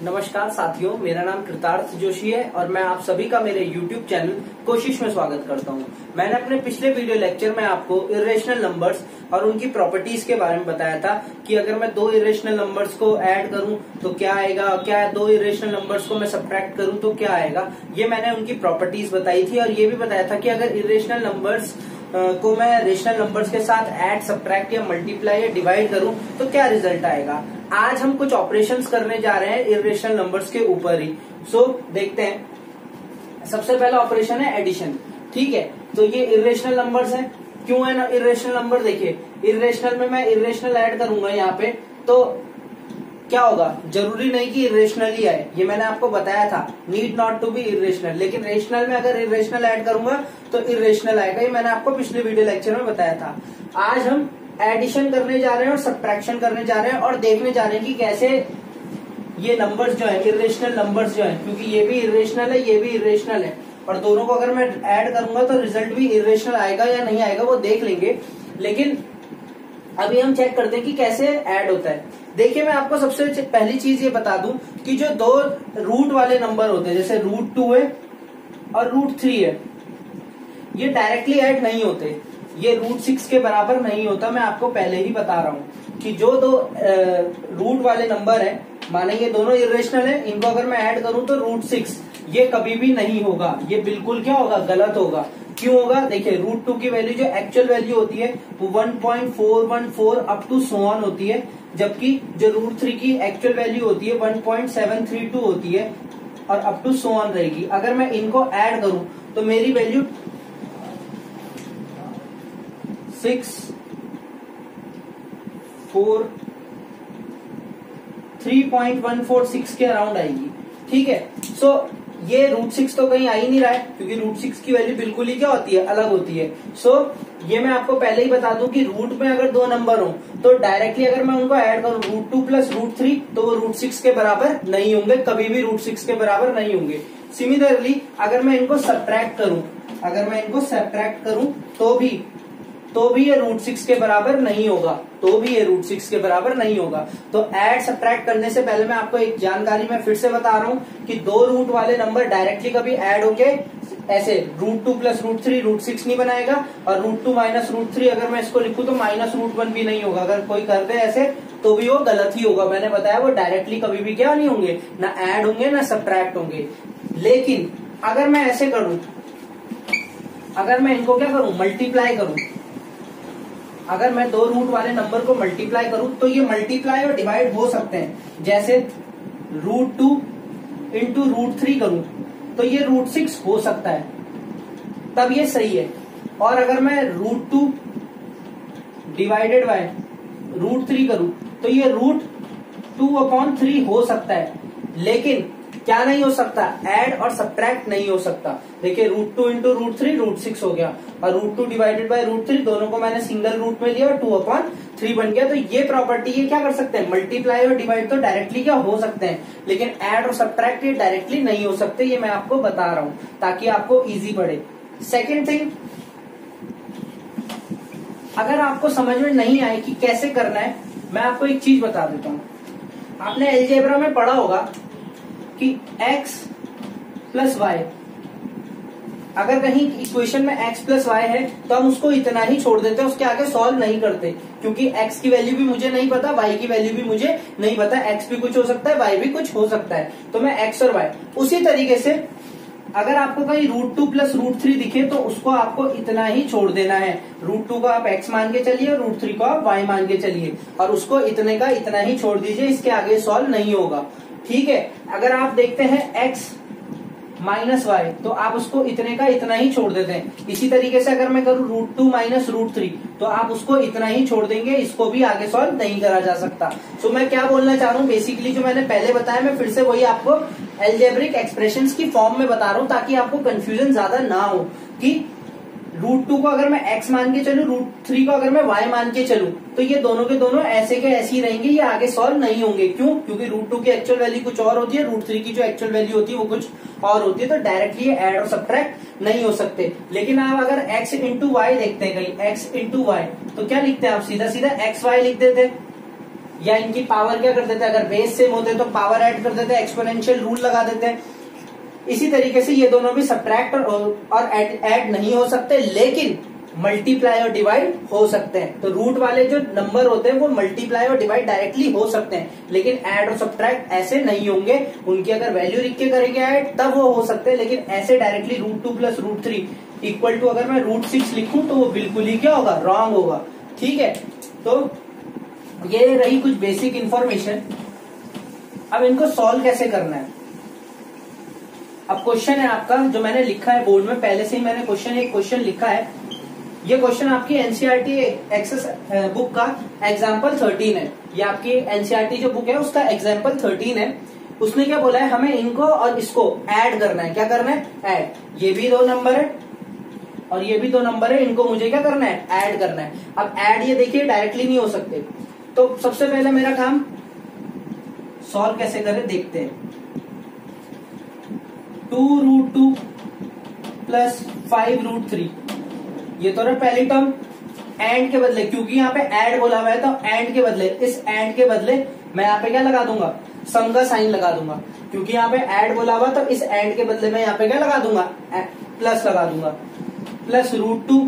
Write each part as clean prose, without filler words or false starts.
नमस्कार साथियों, मेरा नाम कृतार्थ जोशी है और मैं आप सभी का मेरे YouTube चैनल कोशिश में स्वागत करता हूं। मैंने अपने पिछले वीडियो लेक्चर में आपको इरेशनल नंबर्स और उनकी प्रॉपर्टीज के बारे में बताया था कि अगर मैं दो इरेशनल नंबर्स को ऐड करूं तो क्या आएगा, क्या दो इरेशनल नंबर्स को मैं सब्ट्रैक्ट करूं तो क्या आएगा। ये मैंने उनकी प्रॉपर्टीज बताई थी और ये भी बताया था कि अगर इरेशनल नंबर्स को मैं रेशनल नंबर्स के साथ ऐड, सब्ट्रैक्ट या मल्टीप्लाई या डिवाइड करूं तो क्या रिजल्ट आएगा। आज हम कुछ ऑपरेशंस करने जा रहे हैं इरेशनल नंबर्स के ऊपर ही। सो देखते हैं। सबसे पहला ऑपरेशन है एडिशन। ठीक है, तो ये इरेशनल नंबर्स हैं। क्यों है ना इरेशनल नंबर? देखिए, इरेशनल में मैं इरेशनल ऐड करूंगा यहाँ पे तो क्या होगा, जरूरी नहीं कि इरेशनल ही आए। ये मैंने आपको बताया था, need not to be irrational. लेकिन रेशनल में अगर इरेशनल ऐड करूंगा तो इरेशनल आएगा। ये मैंने आपको पिछले वीडियो लेक्चर में बताया था। आज हम एडिशन करने जा रहे हैं और सब्ट्रैक्शन करने जा रहे हैं और देखने जा रहे हैं कि कैसे ये नंबर्स जो है, इरेशनल नंबर्स जो है, क्योंकि ये भी इरेशनल है, ये भी इरेशनल है, और दोनों को अगर मैं ऐड करूंगा तो रिजल्ट भी इरेशनल आएगा या नहीं आएगा वो देख लेंगे। लेकिन अभी हम चेक करते हैं कि कैसे ऐड होता है। देखिए, मैं आपको सबसे पहली चीज ये बता दूं कि जो दो रूट वाले नंबर होते हैं, जैसे √2 है और √3 है, ये डायरेक्टली ऐड नहीं होते। ये √6 के बराबर नहीं होता। मैं आपको पहले ही बता रहा हूं कि जो दो रूट वाले नंबर है, माने ये दोनों इरेशनल है, इनको अगर मैं ऐड करूं तो √6 ये कभी भी नहीं होगा। ये बिल्कुल क्या होगा, गलत होगा। क्यों होगा? देखिए, √2 की वैल्यू जो एक्चुअल वैल्यू होती है वो 1.414 अप टू सो ऑन होती है, जबकि जो √3 की एक्चुअल वैल्यू होती है 1.732 होती है और अप टू सो ऑन रहेगी। अगर मैं इनको ऐड करूं तो मेरी वैल्यू 3.146 के अराउंड आएगी। ठीक है, सो ये √6 तो कहीं आ ही नहीं रहा है, क्योंकि √6 की वैल्यू बिल्कुल ही क्या होती है, अलग होती है। सो ये मैं आपको पहले ही बता दूं कि रूट में अगर दो नंबर हो तो डायरेक्टली अगर मैं उनको ऐड करूं √2 प्लस √3 तो वो √6 के बराबर नहीं होंगे, कभी भी √6 के बराबर नहीं होंगे। सिमिलरली अगर मैं इनको सब्ट्रैक्ट करूं तो भी ये √6 के बराबर नहीं होगा, तो ऐड सब्ट्रैक्ट करने से पहले मैं आपको एक जानकारी मैं फिर से बता रहा हूं कि दो रूट वाले नंबर डायरेक्टली कभी ऐड होके ऐसे √2 प्लस √3 √6 नहीं बनाएगा, और √2 माइनस √3 अगर मैं इसको लिखूं तो -√1 भी नहीं होगा। अगर कोई कर दे ऐसे तो भी वो गलत ही होगा। मैंने बताया वो डायरेक्टली कभी भी क्या नहीं होंगे, ना ऐड होंगे ना सब्ट्रैक्ट होंगे। लेकिन अगर मैं ऐसे करूं, अगर मैं इनको क्या करूं, मल्टीप्लाई करूं, अगर मैं दो रूट वाले नंबर को मल्टीप्लाई करूं तो ये मल्टीप्लाई और डिवाइड हो सकते हैं। जैसे √2 इंटू √3 करूं तो ये √6 हो सकता है, तब ये सही है। और अगर मैं √2 डिवाइडेड बाय √3 करूं तो ये √2/3 हो सकता है। लेकिन क्या नहीं हो सकता, ऐड और सब्ट्रैक्ट नहीं हो सकता। देखिए, √2 इंटू √3 √6 हो गया, और √2 डिवाइडेड बाय √3 दोनों को मैंने सिंगल रूट में लिया और 2/3 बन गया। तो ये प्रॉपर्टी ये क्या कर सकते हैं, मल्टीप्लाई और डिवाइड तो डायरेक्टली क्या हो सकते हैं, लेकिन ऐड और सब्ट्रैक्ट ये डायरेक्टली नहीं हो सकते। ये मैं आपको बता रहा हूं ताकि आपको इजी पड़े। सेकेंड थिंग, अगर आपको समझ में नहीं आए कि कैसे करना है, मैं आपको एक चीज बता देता हूं। आपने अलजेब्रा में पढ़ा होगा कि x प्लस वाई, अगर कहीं इक्वेशन में x प्लस वाई है तो हम उसको इतना ही छोड़ देते हैं, उसके आगे सॉल्व नहीं करते, क्योंकि x की वैल्यू भी मुझे नहीं पता, y की वैल्यू भी मुझे नहीं पता। x भी कुछ हो सकता है, y भी कुछ हो सकता है, तो मैं x और y। उसी तरीके से अगर आपको कहीं √2 प्लस √3 दिखे तो उसको आपको इतना ही छोड़ देना है। √2 को आप x मान के चलिए और √3 को आप y मान के चलिए, और उसको इतने का इतना ही छोड़ दीजिए, इसके आगे सॉल्व नहीं होगा। ठीक है, अगर आप देखते हैं x माइनस वाई तो आप उसको इतने का इतना ही छोड़ देते हैं। इसी तरीके से अगर मैं करूं √2 माइनस √3 तो आप उसको इतना ही छोड़ देंगे, इसको भी आगे सॉल्व नहीं करा जा सकता। सो मैं क्या बोलना चाह रहा हूं, बेसिकली जो मैंने पहले बताया मैं फिर से वही आपको अलजेब्रिक एक्सप्रेशंस की फॉर्म में बता रहा हूं, ताकि आपको कंफ्यूजन ज्यादा ना हो कि √2 को अगर मैं x मान के चलूं, √3 को अगर मैं y मान के चलूं, तो ये दोनों के दोनों ऐसे के ऐसे ही रहेंगे, ये आगे सॉल्व नहीं होंगे। क्यों? क्योंकि √2 की एक्चुअल वैल्यू कुछ और होती है, √3 की जो एक्चुअल वैल्यू होती है वो कुछ और होती है, तो डायरेक्टली ये ऐड और सब्ट्रैक्ट नहीं हो सकते। लेकिन आप अगर x इंटू वाई देखते हैं कहीं, x इंटू वाई, तो क्या लिखते हैं आप? सीधा सीधा एक्स वाई लिख देते, या इनकी पावर क्या कर देते हैं, अगर बेस सेम होते तो पावर ऐड कर देते, एक्सपोनेंशियल रूल लगा देते हैं। इसी तरीके से ये दोनों भी सब्ट्रैक्ट और ऐड नहीं हो सकते, लेकिन मल्टीप्लाई और डिवाइड हो सकते हैं। तो रूट वाले जो नंबर होते हैं वो मल्टीप्लाई और डिवाइड डायरेक्टली हो सकते हैं, लेकिन ऐड और सब्ट्रैक्ट ऐसे नहीं होंगे। उनकी अगर वैल्यू लिख के करेंगे ऐड तब वो हो सकते हैं, लेकिन ऐसे डायरेक्टली √2 प्लस √3 इक्वल टू अगर मैं √6 लिखूं तो वो बिल्कुल ही क्या होगा? रॉन्ग होगा। ठीक है, तो ये रही कुछ बेसिक इंफॉर्मेशन। अब इनको सॉल्व कैसे करना है? अब क्वेश्चन है आपका जो मैंने लिखा है बोर्ड में, पहले से ही मैंने एक क्वेश्चन लिखा है। ये क्वेश्चन आपकी एनसीईआरटी एक्सेस बुक का एग्जाम्पल 13 है। ये आपकी एनसीईआरटी जो बुक है उसका एग्जाम्पल 13 है। उसने क्या बोला है, हमें इनको और इसको ऐड करना है। क्या करना है? ऐड। ये भी 2 नंबर है और ये भी 2 नंबर है, इनको मुझे क्या करना है? ऐड करना है। अब ऐड ये देखिए डायरेक्टली नहीं हो सकते, तो सबसे पहले मेरा काम सॉल्व कैसे करें देखते हैं। 2√2 प्लस 5√3, ये तो रहा पहली टर्म। एंड के बदले, क्योंकि यहाँ पे ऐड बोला हुआ है तो एंड के बदले, इस एंड के बदले मैं यहाँ पे क्या लगा दूंगा? सम का साइन लगा दूंगा। क्योंकि यहाँ पे ऐड बोला हुआ तो इस एंड के बदले मैं यहाँ पे क्या लगा दूंगा? प्लस लगा दूंगा। Plus √2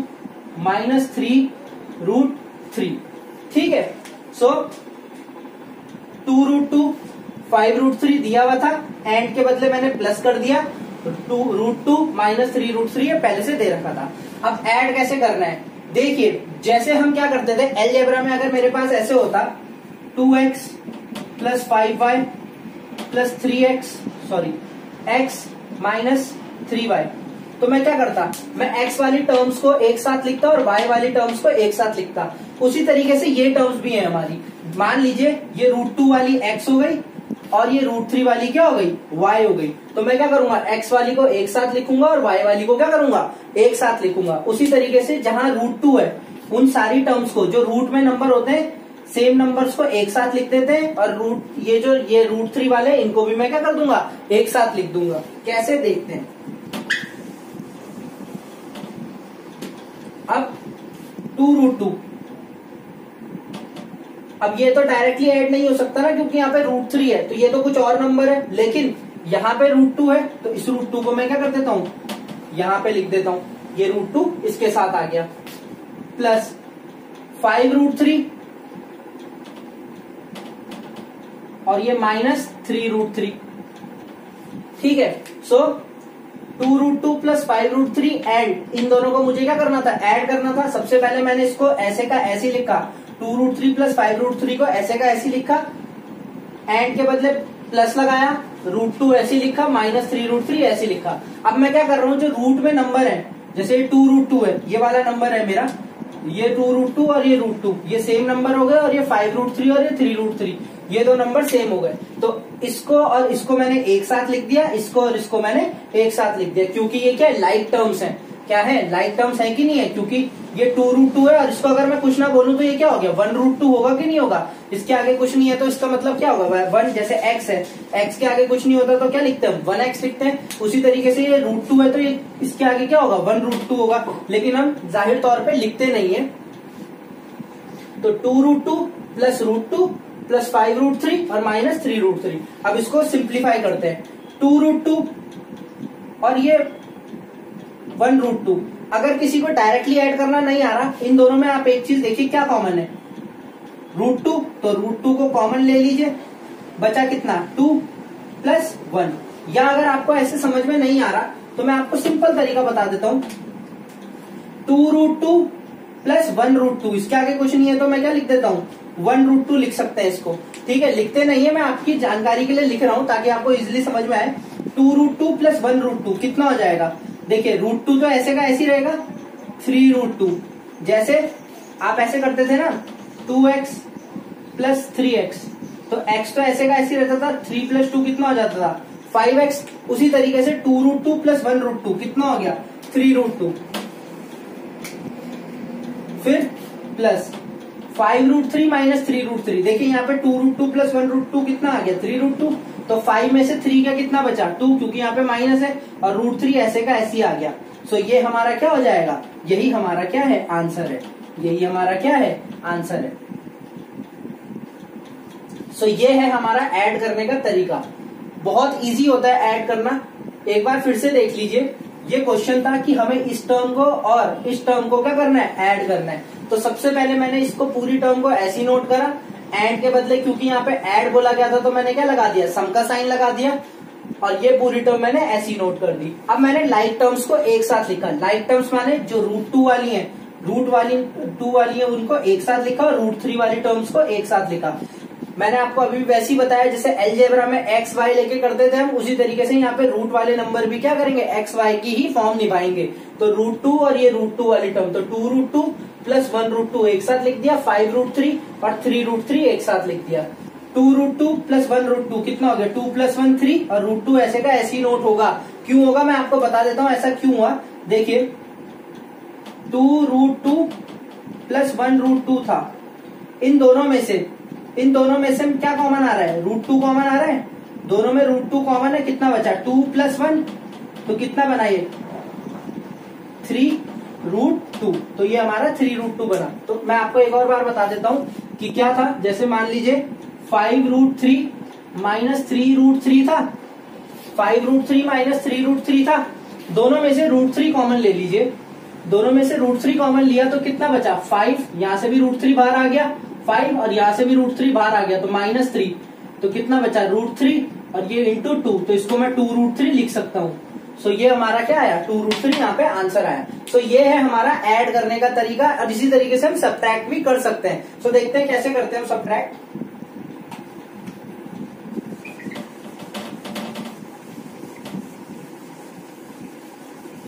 minus 3√3। ठीक है, सो 2√2 5√3 दिया हुआ था, एंड के बदले मैंने प्लस कर दिया, √2 माइनस 3√3 ये पहले से दे रखा था। अब ऐड कैसे करना है देखिए, जैसे हम क्या करते थे अलजेब्रा में, अगर मेरे पास ऐसे होता 2x plus 5y plus 3x x minus 3y, तो मैं क्या करता? मैं x वाली टर्म्स को एक साथ लिखता और y वाली टर्म्स को एक साथ लिखता। उसी तरीके से ये टर्म्स भी है हमारी। मान लीजिए ये √2 वाली x हो गई और ये √3 वाली क्या हो गई? y हो गई। तो मैं क्या करूंगा? x वाली को एक साथ लिखूंगा और y वाली को क्या करूंगा? एक साथ लिखूंगा। उसी तरीके से जहां √2 है उन सारी टर्म्स को, जो रूट में नंबर होते हैं सेम नंबर्स को एक साथ लिख देते हैं, और ये √3 वाले इनको भी मैं क्या कर दूंगा? एक साथ लिख दूंगा। कैसे देखते हैं। अब 2√2, अब ये तो डायरेक्टली ऐड नहीं हो सकता ना, क्योंकि यहाँ पे √3 है तो ये तो कुछ और नंबर है, लेकिन यहाँ पे √2 है तो इस √2 को मैं क्या कर देता हूँ? यहाँ पे लिख देता हूँ। ये √2 इसके साथ आ गया, प्लस 5√3 और ये माइनस 3√3। ठीक है, सो 2√2 प्लस 5√3 एंड इन दोनों को मुझे क्या करना था? ऐड करना था। सबसे पहले मैंने इसको ऐसे का ऐसे लिखा, 2√3 प्लस 5√3 को ऐसे का ऐसे लिखा, एंड के बदले प्लस लगाया, √2 ऐसे लिखा, माइनस 3√3 ऐसे लिखा। अब मैं क्या कर रहा हूँ, जो रूट में नंबर है, जैसे 2√2 है, ये वाला नंबर है मेरा, ये 2√2 और ये √2 ये सेम नंबर हो गए, और ये 5√3 और ये 3√3 ये 2 नंबर सेम हो गए। तो इसको और इसको मैंने एक साथ लिख दिया, इसको और इसको मैंने एक साथ लिख दिया, क्योंकि ये क्या लाइक टर्म्स हैं। क्या है? लाइक टर्म्स है कि नहीं है? क्योंकि ये 2√2 है और इसको अगर मैं कुछ ना बोलूं तो ये क्या हो गया? 1√2 होगा कि नहीं होगा? इसके आगे कुछ नहीं है तो इसका मतलब क्या होगा? 1, जैसे x है, x के आगे कुछ नहीं होता तो क्या लिखते हैं? 1x लिखते हैं। उसी तरीके से ये √2 है तो ये इसके आगे क्या होगा? 1√2 होगा, लेकिन हम जाहिर तौर पर लिखते नहीं है। तो 2√2 प्लस √2 प्लस 5√3 और माइनस 3√3। अब इसको सिंप्लीफाई करते हैं। 2√2 और ये 1√2। अगर किसी को डायरेक्टली ऐड करना नहीं आ रहा, इन दोनों में आप एक चीज देखिए क्या कॉमन है? √2, तो √2 को कॉमन ले लीजिए, बचा कितना? 2 प्लस 1। या अगर आपको ऐसे समझ में नहीं आ रहा तो मैं आपको सिंपल तरीका बता देता हूं। 2√2 प्लस 1√2, इसके आगे कुछ नहीं है तो मैं क्या लिख देता हूँ? 1√2 लिख सकते हैं इसको। ठीक है, लिखते नहीं है, मैं आपकी जानकारी के लिए लिख रहा हूं ताकि आपको इजिली समझ में आए। 2√2 प्लस 1√2 कितना हो जाएगा? देखिए √2 तो ऐसे का ऐसे ही रहेगा, 3√2। जैसे आप ऐसे करते थे ना 2x प्लस 3x, तो x तो ऐसे का ऐसे ही रहता था, 3 प्लस 2 कितना हो जाता था? 5x। उसी तरीके से 2√2 प्लस 1√2 कितना हो गया? 3√2। फिर प्लस 5√3 माइनस 3√3। देखिए यहाँ पे 2√2 प्लस 1√2 कितना आ गया 3√2। तो 5 में से 3 का कितना बचा 2, क्योंकि यहाँ पे माइनस है, और √3 ऐसे का ऐसे ही आ गया। सो ये हमारा क्या हो जाएगा, यही हमारा क्या है आंसर है, यही हमारा क्या है आंसर है। सो ये है हमारा ऐड करने का तरीका। बहुत इजी होता है ऐड करना। एक बार फिर से देख लीजिए, ये क्वेश्चन था कि हमें इस टर्म को और इस टर्म को क्या करना है, ऐड करना है। तो सबसे पहले मैंने इसको पूरी टर्म को ऐसे नोट करा, एंड के बदले क्योंकि यहाँ पे ऐड बोला गया था तो मैंने क्या लगा दिया, सम का साइन लगा दिया, और ये पूरी टर्म मैंने ऐसी नोट कर दी। अब मैंने लाइक टर्म्स को एक साथ लिखा। लाइक टर्म्स माने जो √2 वाली है, √2 वाली है उनको एक साथ लिखा, और √3 वाली टर्म्स को एक साथ लिखा। मैंने आपको अभी वैसे ही बताया जैसे अलजेब्रा में एक्स वाई लेके करते थे हम, उसी तरीके से यहाँ पे रूट वाले नंबर भी क्या करेंगे, एक्स वाई की ही फॉर्म निभाएंगे। तो √2 और ये √2 वाली टर्म, तो 2√2 प्लस 1√2 एक साथ लिख दिया, 5√3 और 3√3 एक साथ लिख दिया। 2√2 प्लस 1√2 कितना हो गया 2 प्लस 1 3, और √2 ऐसे का ऐसे ही नोट होगा। क्यों होगा मैं आपको बता देता हूँ ऐसा क्यों हुआ। देखिए 2√2 प्लस 1√2 था, इन दोनों में से क्या कॉमन आ रहा है, √2 कॉमन आ रहा है, दोनों में √2 कॉमन है, कितना बचा 2 प्लस 1, तो कितना बना ये 3√2, तो ये हमारा 3√2 बना। तो मैं आपको एक और बार बता देता हूं कि क्या था। जैसे मान लीजिए 5√3 माइनस 3√3 था, 5√3 माइनस 3√3 था, दोनों में से √3 कॉमन ले लीजिए। दोनों में से √3 कॉमन लिया तो कितना बचा 5, यहां से भी √3 बाहर आ गया 5, और यहां से भी √3 बाहर आ गया तो -3, तो कितना बचा √3, और ये इंटू 2, तो इसको मैं 2√3 लिख सकता हूँ। सो ये हमारा क्या आया 2√3, यहाँ पे आंसर आया। सो ये है हमारा ऐड करने का तरीका। अब इसी तरीके से हम सब्ट्रैक्ट भी कर सकते हैं। सो देखते हैं कैसे करते हैं हम सब्ट्रैक्ट।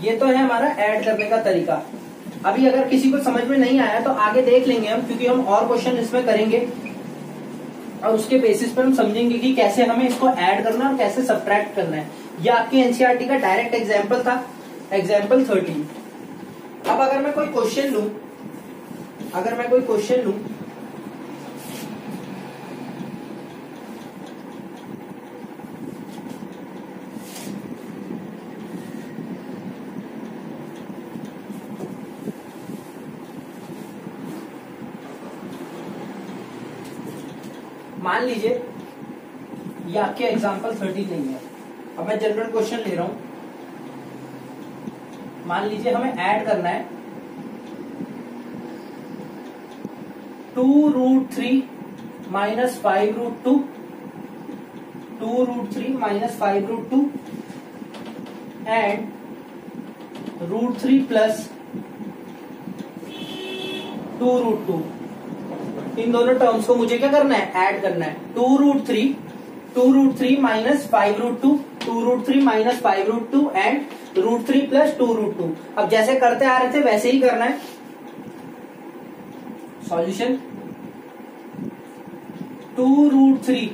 ये तो है हमारा ऐड करने का तरीका। अभी अगर किसी को समझ में नहीं आया तो आगे देख लेंगे हम, क्योंकि हम और क्वेश्चन इसमें करेंगे और उसके बेसिस पर हम समझेंगे कि कैसे हमें इसको ऐड करना है और कैसे सब्ट्रैक्ट करना है। ये आपकी एनसीईआरटी का डायरेक्ट एग्जाम्पल था, एग्जाम्पल 13। अब अगर मैं कोई क्वेश्चन लूं, मान लीजिए ये आपके एग्जाम्पल 13 नहीं है। अब मैं जनरल क्वेश्चन ले रहा हूं। मान लीजिए हमें ऐड करना है 2√3 माइनस 5√2, 2√3 माइनस 5√2 एंड √3 प्लस 2√2। इन दोनों टर्म्स को मुझे क्या करना है, ऐड करना है। 2√3 माइनस 5√2, 2√3 माइनस 5√2 एंड √3 प्लस 2√2। अब जैसे करते आ रहे थे वैसे ही करना है। सॉल्यूशन 2√3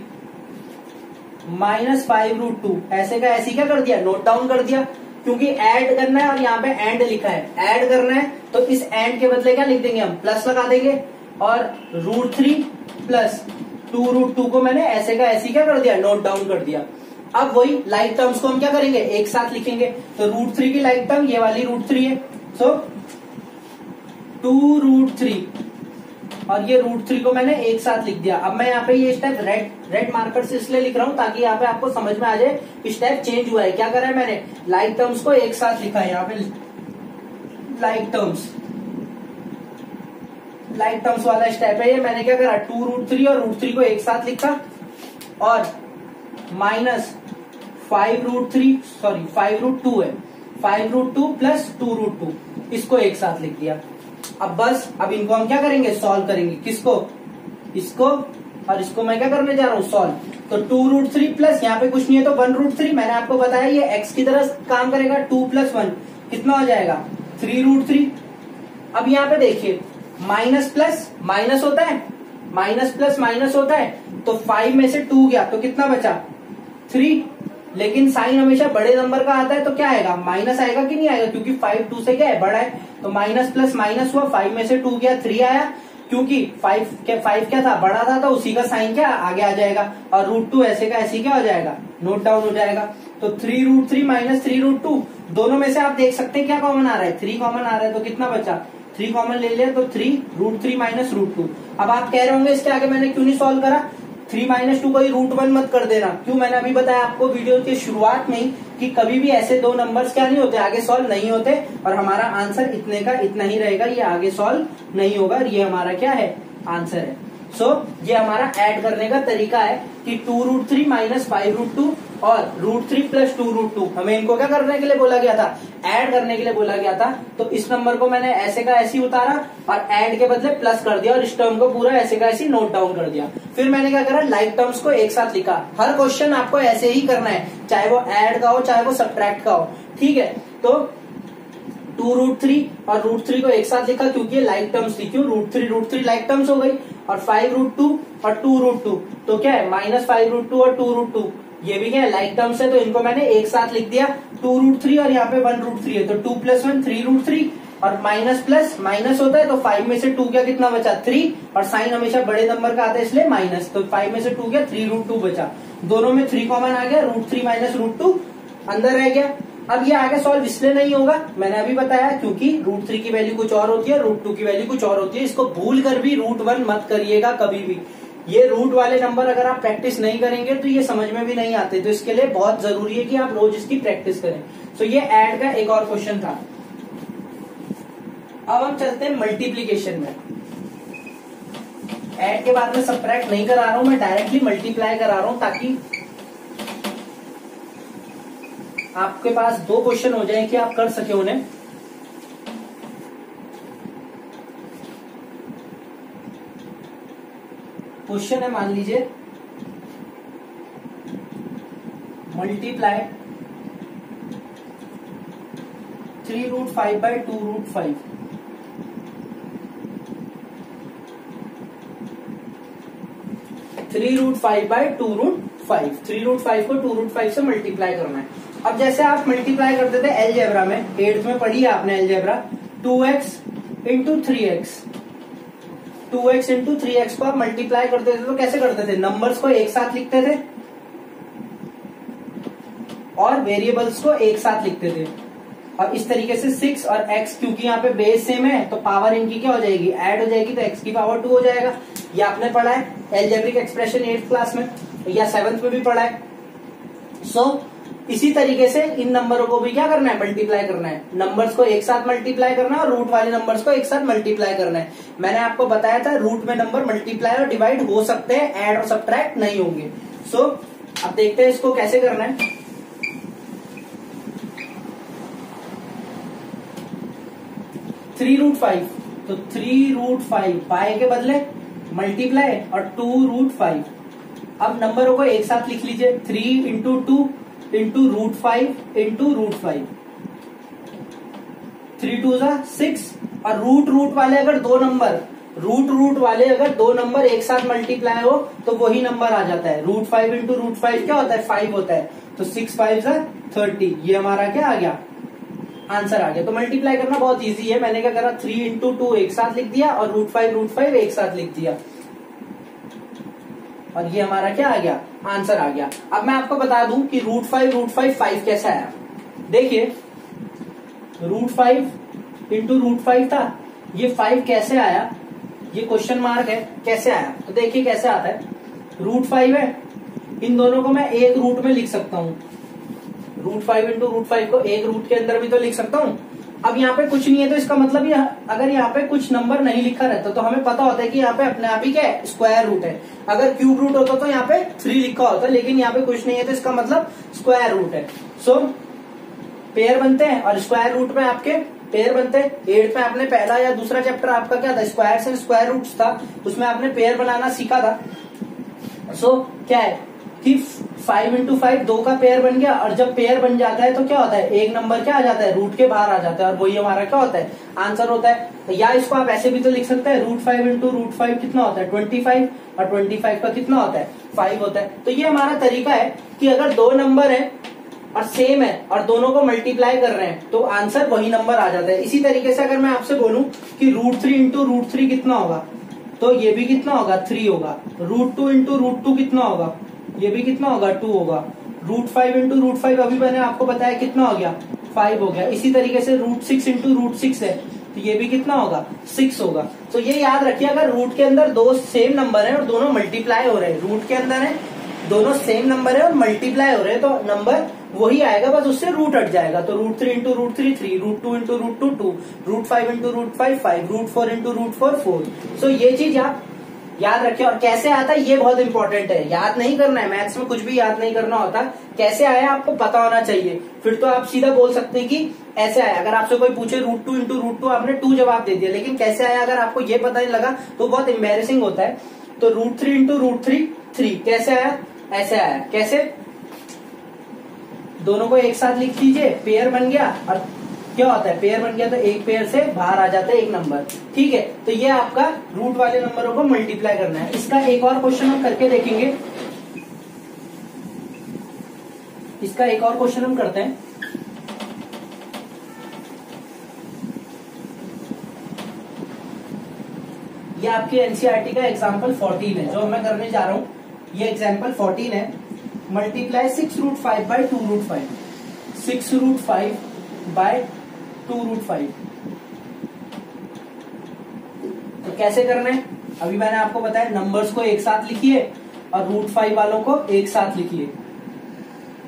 माइनस 5√2 ऐसे का ऐसे क्या कर दिया, नोट डाउन कर दिया, क्योंकि ऐड करना है और यहाँ पे एंड लिखा है। ऐड करना है तो इस एंड के बदले क्या लिख देंगे हम, प्लस लगा देंगे, और √3 प्लस 2√2 को मैंने ऐसे का ऐसे क्या कर दिया, नोट डाउन कर दिया। अब वही लाइक टर्म्स को हम क्या करेंगे, एक साथ लिखेंगे। तो √3 की लाइक टर्म ये वाली √3 है, सो 2√3 और ये √3 को मैंने एक साथ लिख दिया। अब मैं यहाँ पे ये स्टेप रेड मार्कर से इसलिए लिख रहा हूं ताकि यहाँ पे आपको समझ में आ जाए स्टेप चेंज हुआ है। क्या करा है मैंने, लाइक टर्म्स को एक साथ लिखा है। यहाँ पे लाइक टर्म्स वाला स्टेप है ये। मैंने क्या करा, 2√3 और √3 को एक साथ लिखा, और माइनस 5√2 है, 5√2 प्लस 2√2 इसको एक साथ लिख दिया। अब बस अब इनको हम क्या करेंगे, सॉल्व करेंगे। किसको, इसको, और इसको मैं क्या करने जा रहा हूँ, सॉल्व। तो 2√3 प्लस यहाँ पे कुछ नहीं है तो 1√3। मैंने आपको बताया ये x की तरह काम करेगा। 2 प्लस 1 कितना हो जाएगा, 3√3। अब यहाँ पे देखिए माइनस प्लस माइनस होता है, माइनस प्लस माइनस होता है, तो 5 में से 2 गया तो कितना बचा 3। लेकिन साइन हमेशा बड़े नंबर का आता है तो क्या आएगा, माइनस आएगा कि नहीं आएगा, क्योंकि 5 2 से क्या है, बड़ा है। तो माइनस प्लस माइनस हुआ, 5 में से 2 गया, 3 आया, क्योंकि 5 क्या था, बड़ा था, तो उसी का साइन क्या आगे आ जाएगा। और √2 ऐसे का ऐसे क्या हो जाएगा, नोट डाउन हो जाएगा। तो 3√3 माइनस 3√2, दोनों में से आप देख सकते हैं क्या कॉमन आ रहा है, 3 कॉमन आ रहा है। तो कितना बचा, 3 कॉमन ले लिया, तो 3√3 माइनस √2। अब आप कह रहे होंगे इसके आगे मैंने क्यों नहीं सॉल्व करा, 3 माइनस 2 को ही √1 मत कर देना। क्यों, मैंने अभी बताया आपको वीडियो के शुरुआत में ही कि कभी भी ऐसे दो नंबर्स क्या नहीं होते, आगे सॉल्व नहीं होते, और हमारा आंसर इतने का इतना ही रहेगा, ये आगे सॉल्व नहीं होगा। ये हमारा क्या है, आंसर है। सो ये हमारा ऐड करने का तरीका है कि 2√3 माइनस 5√2 और √3 प्लस 2√2, हमें इनको क्या करने के लिए बोला गया था, ऐड करने के लिए बोला गया था। तो इस नंबर को मैंने ऐसे का ऐसे ही उतारा और ऐड के बदले प्लस कर दिया, और इस टर्म को पूरा ऐसे का ऐसे नोट डाउन कर दिया। फिर मैंने क्या करा, लाइक टर्म्स को एक साथ लिखा। हर क्वेश्चन आपको ऐसे ही करना है, चाहे वो ऐड का हो चाहे वो सब्ट्रैक्ट का हो, ठीक है। तो 2√3 और √3 को एक साथ लिखा क्योंकि ये लाइक टर्म्स थी, क्यों, √3 लाइक टर्म्स हो गई, और 5√2 और 2√2 तो क्या है, माइनस 5√2 और 2√2 ये भी क्या है, लाइक टर्म्स है, तो इनको मैंने एक साथ लिख दिया। 2√3 और यहाँ पे 1√3 है, तो 2 + 1 3√3, और माइनस प्लस माइनस होता है, तो 5 में से 2 गया, कितना बचा, 3, और साइन हमेशा बड़े नंबर का आता है इसलिए माइनस, तो 5 में से 2 गया, 3√2 बचा। दोनों में 3 कॉमन आ गया, √3 माइनस √2 अंदर रह गया। अब ये आगे सॉल्व इसलिए नहीं होगा, मैंने अभी बताया, क्योंकि √3 की वैल्यू कुछ और होती है, √2 की वैल्यू कुछ और होती है। इसको भूल कर भी √1 मत करिएगा कभी भी। ये रूट वाले नंबर अगर आप प्रैक्टिस नहीं करेंगे तो ये समझ में भी नहीं आते, तो इसके लिए बहुत जरूरी है कि आप रोज इसकी प्रैक्टिस करें। तो ये ऐड का एक और क्वेश्चन था। अब हम चलते हैं मल्टीप्लीकेशन में। ऐड के बाद में सब्ट्रैक्ट नहीं करा रहा हूं, मैं डायरेक्टली मल्टीप्लाई करा रहा हूं, ताकि आपके पास 2 क्वेश्चन हो जाए कि आप कर सके उन्हें। क्वेश्चन है, मान लीजिए मल्टीप्लाई 3√5 by 2√5। 3√5 by 2√5, 3√5 को 2√5 से मल्टीप्लाई करना है। अब जैसे आप मल्टीप्लाई करते थे अलजेब्रा में, 8th में पढ़ी है आपने algebra, 2x into 3x, 2x into 3x को आप मल्टीप्लाई करते थे तो कैसे करते थे, नंबर्स को एक साथ लिखते थे और वेरिएबल्स को एक साथ लिखते थे। और इस तरीके से 6 और x, क्योंकि यहाँ पे बेस सेम है तो पावर इनकी क्या हो जाएगी, ऐड हो जाएगी, तो x की पावर 2 हो जाएगा। ये आपने पढ़ा है अलजेब्रिक एक्सप्रेशन 8th क्लास में या 7th में भी पढ़ा है। सो इसी तरीके से इन नंबरों को भी क्या करना है, मल्टीप्लाई करना है। नंबर्स को एक साथ मल्टीप्लाई करना है और रूट वाले नंबर्स को एक साथ मल्टीप्लाई करना है। मैंने आपको बताया था रूट में नंबर मल्टीप्लाई और डिवाइड हो सकते हैं, ऐड और सब्ट्रैक्ट नहीं होंगे। सो अब देखते हैं इसको कैसे करना है। थ्री रूट फाइव, तो 3√5 बाय के बदले मल्टीप्लाई और 2√5। अब नंबरों को एक साथ लिख लीजिए, 3 इंटू 2 इंटू √5 इंटू √5, 3 2 6। और रूट वाले अगर रूट वाले अगर दो नंबर एक साथ मल्टीप्लाई हो तो वही नंबर आ जाता है। √5 इंटू √5 क्या होता है, 5 होता है, तो 6 5 30। ये हमारा क्या आ गया, आंसर आ गया। तो मल्टीप्लाई करना बहुत इजी है। मैंने क्या करा, 3 इंटू 2 एक साथ लिख दिया और √5 एक साथ लिख दिया, और ये हमारा क्या आ गया, आंसर आ गया। अब मैं आपको बता दूं कि √5 5 कैसा आया। देखिए √5 इंटू √5 था, ये 5 कैसे आया, ये क्वेश्चन मार्क है, कैसे आया। तो देखिए कैसे आता है, √5 है, इन दोनों को मैं एक रूट में लिख सकता हूँ। √5 इंटू √5 को एक रूट के अंदर भी तो लिख सकता हूँ। अब यहाँ पे कुछ नहीं है तो इसका मतलब अगर यहाँ पे कुछ नंबर नहीं लिखा रहता तो हमें पता होता है कि यहाँ पे अपने आप ही क्या है, स्क्वायर रूट है। अगर क्यूब रूट होता तो यहाँ पे 3 लिखा होता, लेकिन यहाँ पे कुछ नहीं है तो इसका मतलब स्क्वायर रूट है। सो पेयर बनते हैं और स्क्वायर रूट में आपके पेयर बनते हैं। 8th में आपने पहला या दूसरा चैप्टर आपका क्या था, स्क्वायर्स एंड स्क्वायर रूट्स था, उसमें आपने पेयर बनाना सीखा था। सो क्या है कि 5 इंटू 5 2 का पेयर बन गया, और जब पेयर बन जाता है तो क्या होता है, एक नंबर क्या आ जाता है, रूट के बाहर आ जाता है, और वही हमारा क्या होता है, आंसर होता है। या इसको आप ऐसे भी तो लिख सकते हैं, √5 इंटू √5 कितना होता है 25, और 25 का कितना होता है 5 होता है। तो ये हमारा तरीका है कि अगर दो नंबर है और सेम है और दोनों को मल्टीप्लाई कर रहे हैं तो आंसर वही नंबर आ जाता है। इसी तरीके से अगर मैं आपसे बोलूं कि √3 इंटू √3 कितना होगा, तो ये भी कितना होगा 3 होगा। √2 इंटू √2 कितना होगा, ये भी कितना होगा 2 होगा। √5 इंटू √5 अभी मैंने आपको बताया कितना हो गया 5 हो गया। इसी तरीके से √6 इंटू √6 है तो ये भी कितना होगा 6 होगा। तो ये याद रखिए, अगर रूट के अंदर दो सेम नंबर है और दोनों मल्टीप्लाई हो रहे हैं, रूट के अंदर है दोनों सेम नंबर है और मल्टीप्लाई हो रहे हैं, तो नंबर वही आएगा, बस उससे रूट हट जाएगा। तो √3 इंटू √3 3, √2 इंटू √2 2, √5 इंटू √5 5, √4 इंटू √4 4। सो ये चीज आप याद रखिए। और कैसे आता है ये बहुत इंपॉर्टेंट है, याद नहीं करना है, मैथ्स में कुछ भी याद नहीं करना होता, कैसे आया आपको पता होना चाहिए। फिर तो आप सीधा बोल सकते हैं कि ऐसे आया। अगर आपसे कोई पूछे √2 इंटू √2 आपने 2 जवाब दे दिया, लेकिन कैसे आया अगर आपको ये पता नहीं लगा तो बहुत एम्बेरसिंग होता है। तो √3 इंटू √3 3 कैसे आया, ऐसे आया। कैसे, दोनों को एक साथ लिख दीजिए, पेयर बन गया, और क्या होता है पेयर बन गया तो एक पेयर से बाहर आ जाता है एक नंबर। ठीक है, तो ये आपका रूट वाले नंबरों को मल्टीप्लाई करना है। इसका एक और क्वेश्चन हम करके देखेंगे, इसका एक और क्वेश्चन हम करते हैं। ये आपके एनसीईआरटी का एग्जाम्पल 14 है जो मैं करने जा रहा हूं। ये एग्जाम्पल 14 है, मल्टीप्लाई 6√5 बाय 2√5, 6√5 बाय 2√5। तो कैसे करना है, अभी मैंने आपको बताया, नंबर्स को एक साथ लिखिए और √5 वालों को एक साथ लिखिए।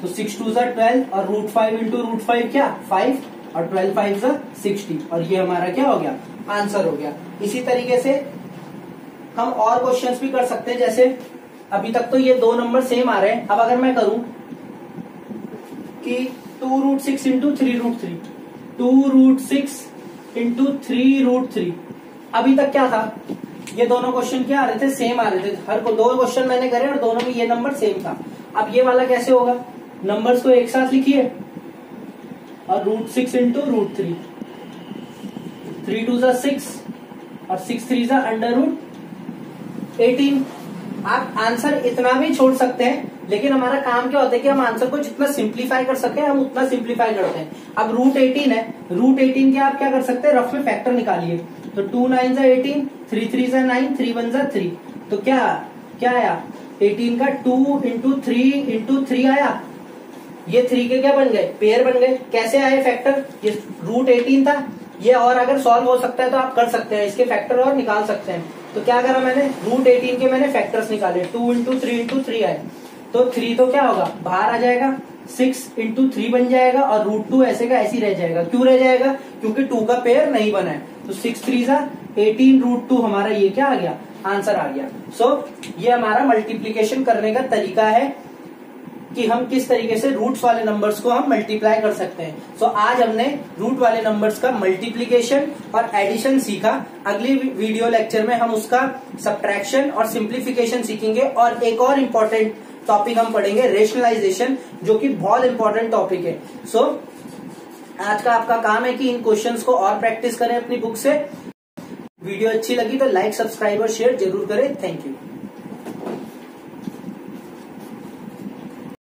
तो 6 2 12 और √5 इंटू √5 क्या 5, और 12 5 60, और ये हमारा क्या हो गया आंसर हो गया। इसी तरीके से हम और क्वेश्चंस भी कर सकते हैं, जैसे अभी तक तो ये दो नंबर सेम आ रहे हैं। अब अगर मैं करूं कि 2√6 इंटू 3√3, 2√6 इंटू 3√3, अभी तक क्या था, ये दोनों क्वेश्चन क्या आ रहे थे, सेम आ रहे थे। हर को दो क्वेश्चन मैंने करे और दोनों में ये नंबर सेम था। अब ये वाला कैसे होगा, नंबर्स को एक साथ लिखिए और √6 इंटू √3, 3 2 6 और 6 3 √18। आप आंसर इतना भी छोड़ सकते हैं, लेकिन हमारा काम क्या होता है कि हम आंसर को जितना सिंप्लीफाई कर सके हम उतना सिंप्लीफाई करते हैं। अब √18 है, √18 के आप क्या कर सकते हैं, रफ में फैक्टर निकालिए। तो 2 9 18, 3 3 9, 3 1 3। तो क्या आया 18 का 2 इंटू 3 इंटू 3 आया। ये 3 के क्या बन गए, पेयर बन गए। कैसे आए फैक्टर, ये √18 था, ये और अगर सॉल्व हो सकता है तो आप कर सकते हैं, इसके फैक्टर और निकाल सकते हैं। तो क्या करा मैंने, √18 के मैंने फैक्टर्स निकाले, 2 इंटू 3 इंटू 3 आए। तो 3 तो क्या होगा बाहर आ जाएगा, 6 इंटू 3 बन जाएगा, और √2 ऐसे का ऐसे ही रह जाएगा। क्यों रह जाएगा, क्योंकि 2 का पेयर नहीं बना है। तो 6 3 18 √2 हमारा ये क्या आ गया आंसर आ गया। सो ये हमारा मल्टीप्लीकेशन करने का तरीका है कि हम किस तरीके से रूट्स वाले नंबर्स को हम मल्टीप्लाई कर सकते हैं। सो आज हमने रूट वाले नंबर्स का मल्टीप्लिकेशन और एडिशन सीखा। अगली वीडियो लेक्चर में हम उसका सब्ट्रैक्शन और सिंप्लीफिकेशन सीखेंगे, और एक और इम्पोर्टेंट टॉपिक हम पढ़ेंगे रेशनलाइजेशन, जो कि बहुत इंपॉर्टेंट टॉपिक है। सो आज का आपका काम है कि इन क्वेश्चंस को और प्रैक्टिस करें अपनी बुक से। वीडियो अच्छी लगी तो लाइक, सब्सक्राइब और शेयर जरूर करें। Thank you.